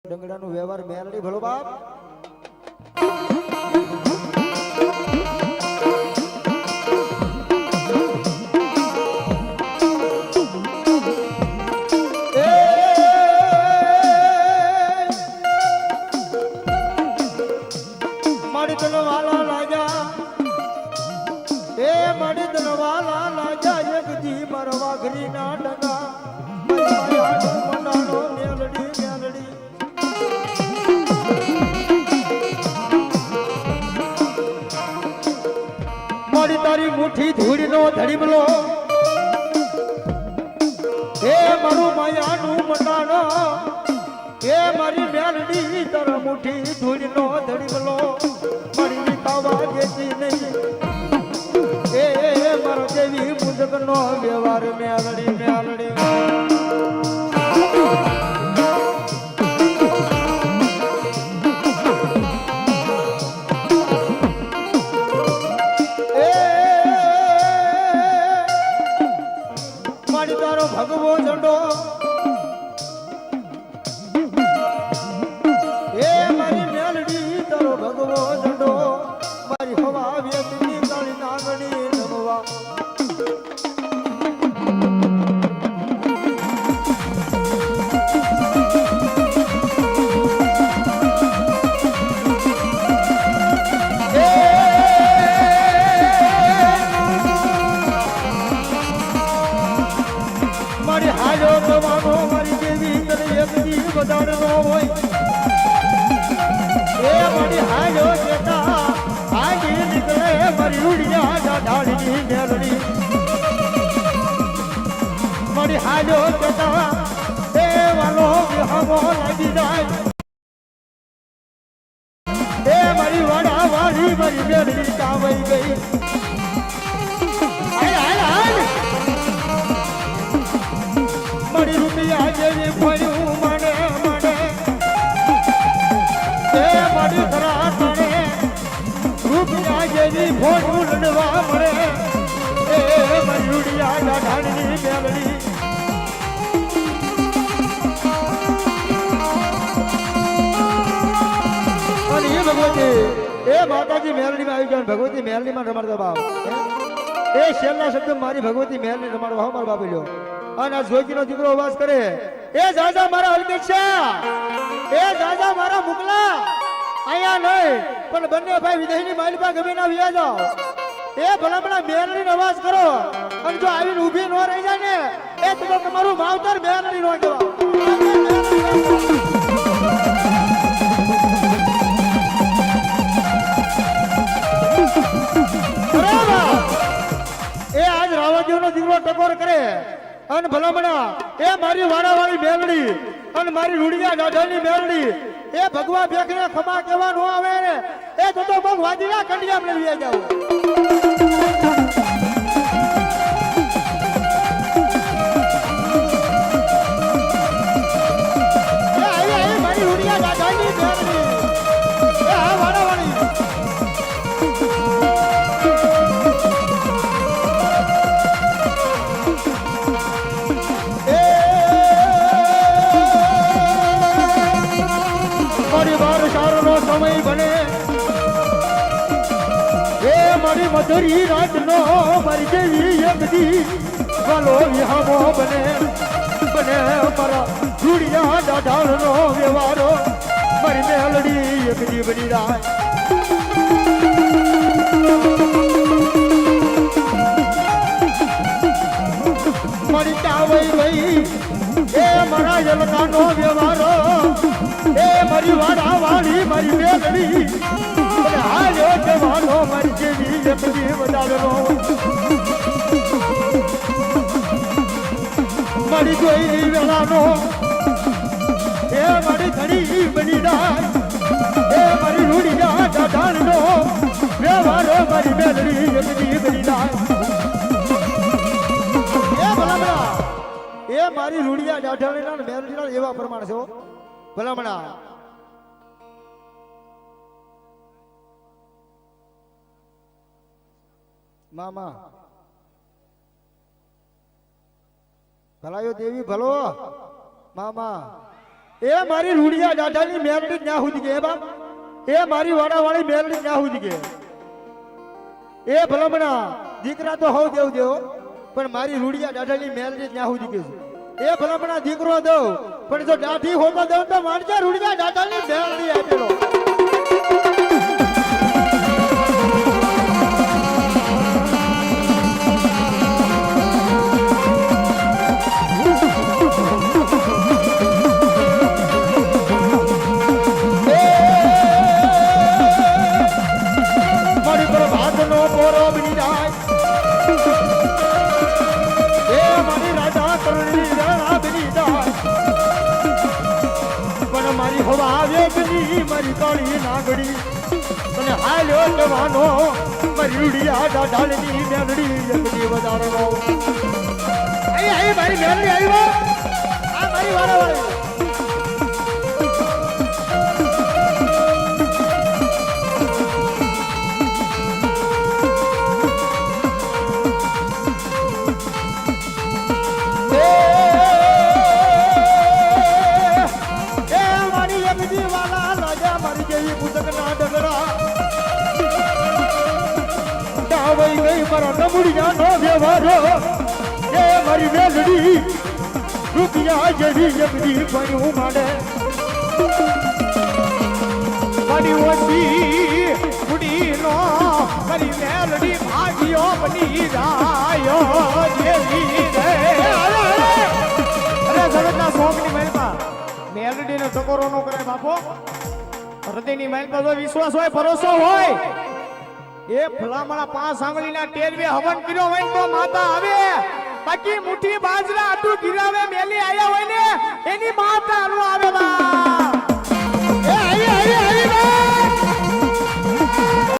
ડંગડાનો વ્યવહાર મેલડી ભલો બાપ તારી મુઠ્ઠી ધૂળનો ધડીમલો હે મારું માયાનું મંડાણો હે મારી મેલડી તાર મુઠ્ઠી ધૂળનો ધડીમલો મારી ખાવા દેતી નહીં હે મારો દેવી મુજબનો વ્યવહાર મેલડી મેલડી ભગવો ઝંડો એ મારી મેલડી તારો ભગવો ઝંડો મારી હવા વ્યક્તિ તારી નાગણી નમવા હાજો કવાનો મારી દેવી તને એક દી બધાડ નો હોય એ મારી હાજો કેતા હાજી નીકળે મારી ઉડિયા ડાઢાળની મેલડી મારી હાજો કેતા એ વાલો વિહમો લાગી જાય એ મારી વાડા વાળી મારી મેલડી કાવઈ ગઈ મારી રૂપિયા જેવી ફર્યું મને મને એ મારી ધરા તણે રૂપિયા જેવી ફોટું લડવા મળે એ મારી રૂડિયા ડાઢાળની મેલડી અને એ ભગવતી એ માતાજી મેલડીમાં આવી ગયા ભગવતી મેલડીમાં રમાડતા બાપ એ શેરના શબ્દ મારી ભગવતી મેલડી રમાડવા હો મારો બાપ લ્યો અને જોઈનો દીકરો અવાજ કરે એ જાજા મારા અલ્કેશા એ જાજા મારા મુકલા આયા નહીં પણ બંને ભાઈ વિદેશની માલિપા ગમે ના વ્યા જાઓ એ ભલામણા મેલડીનો અવાજ કરો અને જો આવીને ઊભી ન રહી જાય ને એ તો તમારું માવતર મેલડી નો કહેવાય એ આજ રાવજીનો દીકરો ટકોર કરે અને ભલામણા એ મારી વાડાવાળી મેલડી અને મારી રૂડિયા ડાઢાની મેલડી એ ભગવા ભેખને ખમા કેવા નો આવે ને એ તો બહુ વાદીના કંડિયા મેળવી જાવ મારી રૂડિયા ડાઢાની મેલડી એ આ વાડાવાળી સમય બને એ મારી મધુરી રાતનો મારી દેવી એકદી વાલો વિહામો બને બને મારા રૂડિયા ડાઢાળનો વ્યવહારો મારી મેલડી એકદી બની રાય મારી ચાવઈ ગઈ એ મારા જલકાનો વ્યવહારો એ મારી વાડા વાળી મારી મેલડી હાલ્યો જવાનો મારી જેવી એકદી વધારનો મારી જોઈ વેલાનો એ મારી ઘડી બની જાય એ મારી રૂડિયા ડાઢાળનો વ્યવહારો મારી મેલડી એકદી બની જાય એ ભલામણા એ મારી રૂડિયા ડાઢાળના મેલડીના એવા પ્રમાણ છે ભલામણા મામા ભલાયો દેવી ભલો મામા એ મારી રૂડિયા દાઢાની મેલડી ન્યા સુધી કે બાપ એ મારી વાડાવાળી મેલડી ન્યા સુધી કે એ ભલમણા દીકરા તો હોવ દેવ દેવો પણ મારી રૂડિયા દાઢાની મેલડી ન્યા સુધી કે છે એ ભલમણા દીકરો દઉં પણ જો દાઢી હોતો દઉં તો માણસા રૂડિયા દાઢાની મેલડી આપેલો મારી હવા આવે ગની મારી કાળી નાગડી તને હાલ્યો જવાનો મારી રૂડિયા દાઢાની મેલડી એકડી વધારનો આઈ મારી મેલડી આવ્યો આ મારી વાળા નમુડિયા નો વ્યવહારો એ મારી મેલડી રૂપિયા જેવી એકડી ભણ્યું માડે મારી ઓછી ઉડી નો મારી મેલડી ભાગ્યો બની રાયો જેવી રે અરે જગતના સોમની મહેલમાં મેલડી નો ટકોરો નો કરે બાપો હૃદયની મહેલમાં જો વિશ્વાસ હોય ભરોસો હોય એ ભલામણા પાંચ આંગળીના ટેરવે હવન કર્યો હોય તો માતા આવે બાકી મુઠ્ઠી બાજરા આટું ગિરાવે મેલી આયા હોય ને એની માતા નો આવે બા